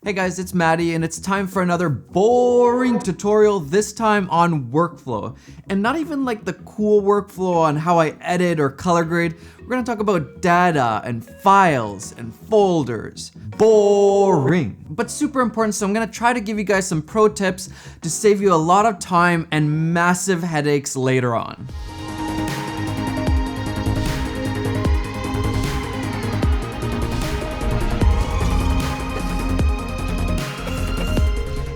Hey guys, it's Matti and it's time for another boring tutorial, this time on workflow. And not even like the cool workflow on how I edit or color grade. We're gonna talk about data and files and folders. Boring, but super important, so I'm gonna try to give you guys some pro tips to save you a lot of time and massive headaches later on.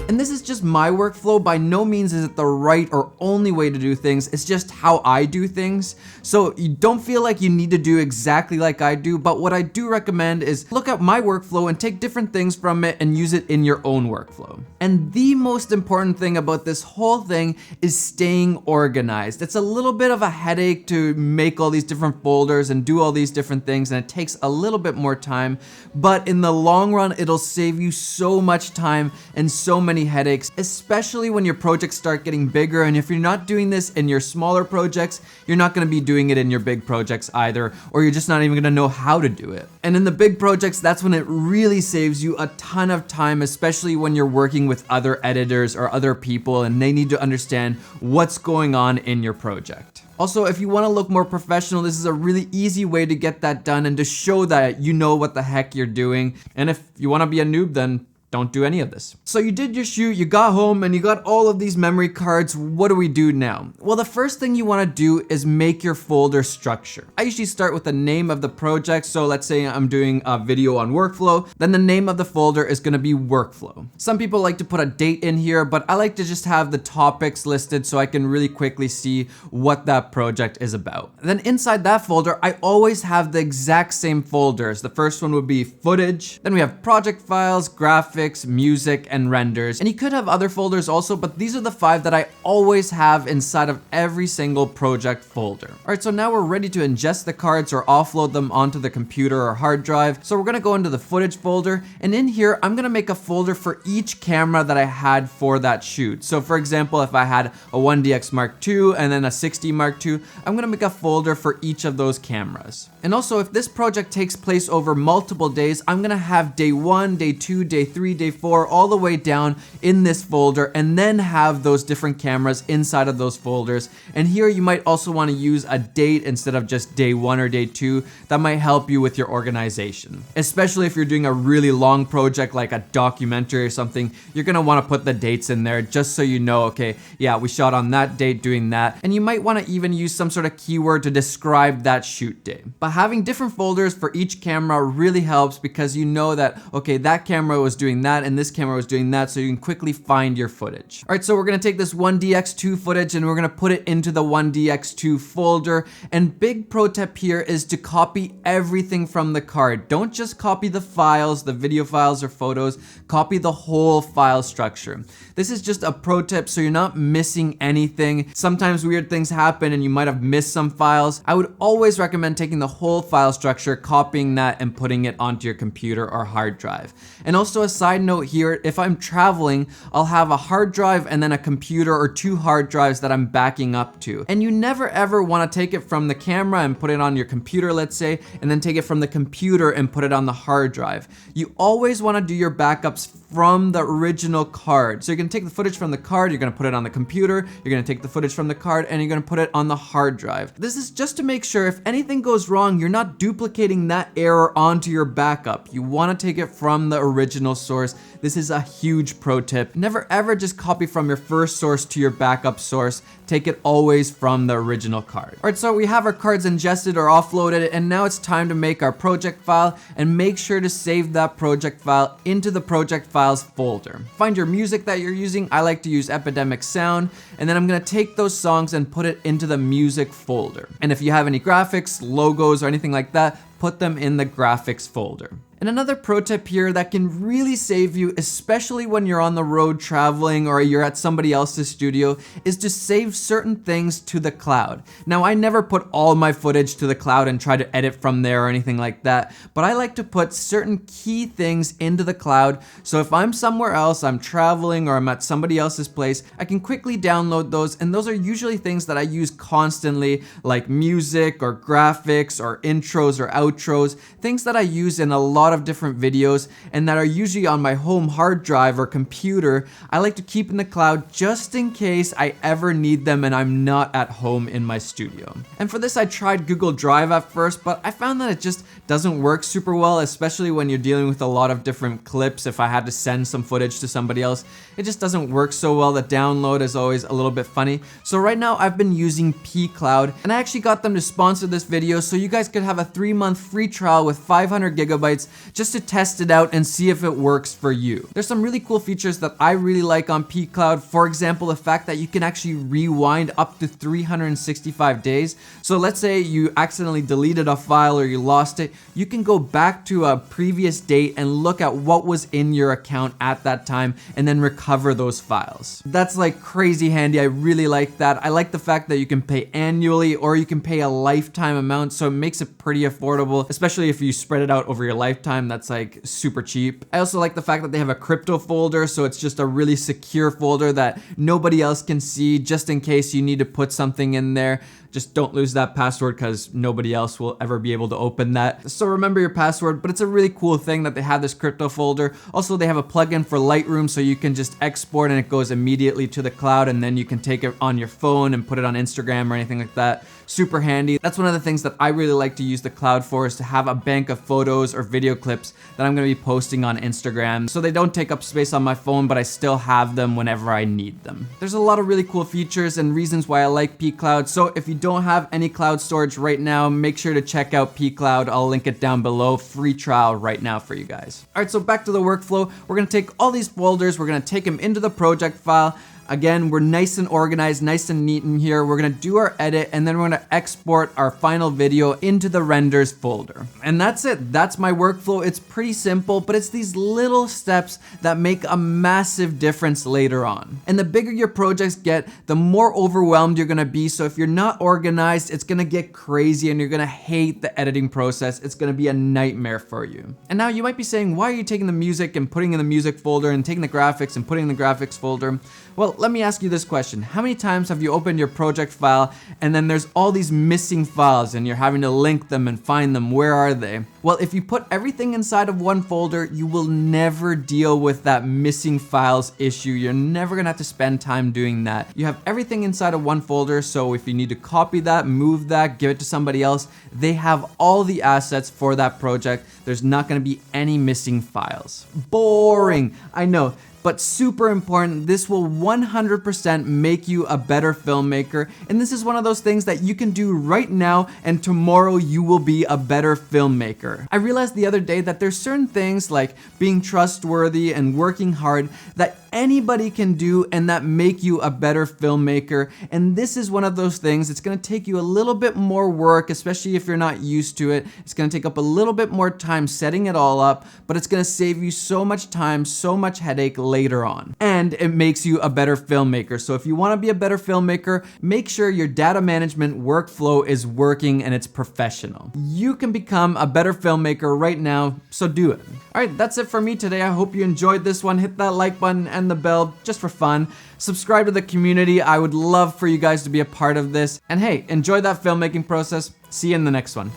And this is just my workflow. By no means is it the right or only way to do things. It's just how I do things. So you don't feel like you need to do exactly like I do, but what I do recommend is look at my workflow and take different things from it and use it in your own workflow. And the most important thing about this whole thing is staying organized. It's a little bit of a headache to make all these different folders and do all these different things, and it takes a little bit more time, but in the long run, it'll save you so much time and so many headaches, especially when your projects start getting bigger. And if you're not doing this in your smaller projects, you're not going to be doing it in your big projects either, or you're just not even going to know how to do it. And in the big projects, that's when it really saves you a ton of time, especially when you're working with other editors or other people and they need to understand what's going on in your project. Also, if you want to look more professional, this is a really easy way to get that done and to show that you know what the heck you're doing. And if you want to be a noob, then don't do any of this. So you did your shoot, you got home, and you got all of these memory cards. What do we do now? Well, the first thing you want to do is make your folder structure. I usually start with the name of the project. So let's say I'm doing a video on workflow, then the name of the folder is going to be workflow. Some people like to put a date in here, but I like to just have the topics listed so I can really quickly see what that project is about. Then inside that folder, I always have the exact same folders. The first one would be footage. Then we have project files, graphics, music, and renders. And you could have other folders also, but these are the 5 that I always have inside of every single project folder. All right, so now we're ready to ingest the cards or offload them onto the computer or hard drive. So we're gonna go into the footage folder, and in here, I'm gonna make a folder for each camera that I had for that shoot. So for example, if I had a 1DX Mark II and then a 6D Mark II, I'm gonna make a folder for each of those cameras. And also, if this project takes place over multiple days, I'm gonna have day 1, day 2, day 3, day 4, all the way down in this folder, and then have those different cameras inside of those folders. And here you might also want to use a date instead of just day 1 or day 2. That might help you with your organization. Especially if you're doing a really long project like a documentary or something, you're gonna want to put the dates in there just so you know, okay, yeah, we shot on that date doing that. And you might want to even use some sort of keyword to describe that shoot day. But having different folders for each camera really helps, because you know that, okay, that camera was doing that and this camera was doing that, so you can quickly find your footage. All right, so we're gonna take this 1DX2 footage and we're gonna put it into the 1DX2 folder. And big pro tip here is to copy everything from the card. Don't just copy the files, the video files or photos, copy the whole file structure. This is just a pro tip so you're not missing anything. Sometimes weird things happen and you might have missed some files. I would always recommend taking the whole file structure, copying that and putting it onto your computer or hard drive. And also a side note here, if I'm traveling, I'll have a hard drive and then a computer or 2 hard drives that I'm backing up to. And you never ever want to take it from the camera and put it on your computer, let's say, and then take it from the computer and put it on the hard drive. You always want to do your backups from the original card. So you're gonna take the footage from the card, you're gonna put it on the computer, you're gonna take the footage from the card, and you're gonna put it on the hard drive. This is just to make sure if anything goes wrong, you're not duplicating that error onto your backup. You wanna take it from the original source. This is a huge pro tip. Never ever just copy from your first source to your backup source. Take it always from the original card. All right, so we have our cards ingested or offloaded, and now it's time to make our project file, and make sure to save that project file into the project files folder. Find your music that you're using. I like to use Epidemic Sound, and then I'm gonna take those songs and put it into the music folder. And if you have any graphics, logos, or anything like that, put them in the graphics folder. And another pro tip here that can really save you, especially when you're on the road traveling or you're at somebody else's studio, is to save certain things to the cloud. Now, I never put all my footage to the cloud and try to edit from there or anything like that, but I like to put certain key things into the cloud. So if I'm somewhere else, I'm traveling or I'm at somebody else's place, I can quickly download those. And those are usually things that I use constantly, like music or graphics or intros or outros, things that I use in a lot of different videos and that are usually on my home hard drive or computer, I like to keep in the cloud just in case I ever need them and I'm not at home in my studio. And for this, I tried Google Drive at first, but I found that it just doesn't work super well, especially when you're dealing with a lot of different clips. If I had to send some footage to somebody else, it just doesn't work so well. The download is always a little bit funny. So right now I've been using pCloud, and I actually got them to sponsor this video so you guys could have a 3-month free trial with 500 gigabytes just to test it out and see if it works for you. There's some really cool features that I really like on pCloud. For example, the fact that you can actually rewind up to 365 days. So let's say you accidentally deleted a file or you lost it, you can go back to a previous date and look at what was in your account at that time and then recover those files. That's like crazy handy. I really like that. I like the fact that you can pay annually or you can pay a lifetime amount, so it makes it pretty affordable, especially if you spread it out over your lifetime. That's like super cheap. I also like the fact that they have a crypto folder, so it's just a really secure folder that nobody else can see, just in case you need to put something in there. Just don't lose that password because nobody else will ever be able to open that. So remember your password, but it's a really cool thing that they have this crypto folder. Also, they have a plugin for Lightroom, so you can just export and it goes immediately to the cloud, and then you can take it on your phone and put it on Instagram or anything like that. Super handy. That's one of the things that I really like to use the cloud for, is to have a bank of photos or video clips that I'm gonna be posting on Instagram. So they don't take up space on my phone, but I still have them whenever I need them. There's a lot of really cool features and reasons why I like pCloud. So if you don't have any cloud storage right now, make sure to check out pCloud. I'll link it down below. Free trial right now for you guys. All right, so back to the workflow. We're gonna take all these folders, we're gonna take them into the project file. Again, we're nice and organized, nice and neat in here. We're gonna do our edit, and then we're gonna export our final video into the renders folder. And that's it. That's my workflow. It's pretty simple, but it's these little steps that make a massive difference later on. And the bigger your projects get, the more overwhelmed you're gonna be. So if you're not organized, it's gonna get crazy and you're gonna hate the editing process. It's gonna be a nightmare for you. And now you might be saying, why are you taking the music and putting in the music folder and taking the graphics and putting in the graphics folder? Well, let me ask you this question. How many times have you opened your project file and then there's all these missing files and you're having to link them and find them? Where are they? Well, if you put everything inside of one folder, you will never deal with that missing files issue. You're never gonna have to spend time doing that. You have everything inside of one folder, so if you need to copy that, move that, give it to somebody else, they have all the assets for that project. There's not gonna be any missing files. Boring, I know. But super important. This will 100% make you a better filmmaker. And this is one of those things that you can do right now, and tomorrow you will be a better filmmaker. I realized the other day that there's certain things like being trustworthy and working hard that anybody can do and that make you a better filmmaker. And this is one of those things. It's gonna take you a little bit more work, especially if you're not used to it. It's gonna take up a little bit more time setting it all up, but it's gonna save you so much time, so much headache later on. And it makes you a better filmmaker. So if you wanna be a better filmmaker, make sure your data management workflow is working and it's professional. You can become a better filmmaker right now, so do it. All right, that's it for me today. I hope you enjoyed this one. Hit that like button and the bell just for fun. Subscribe to the community. I would love for you guys to be a part of this. And hey, enjoy that filmmaking process. See you in the next one.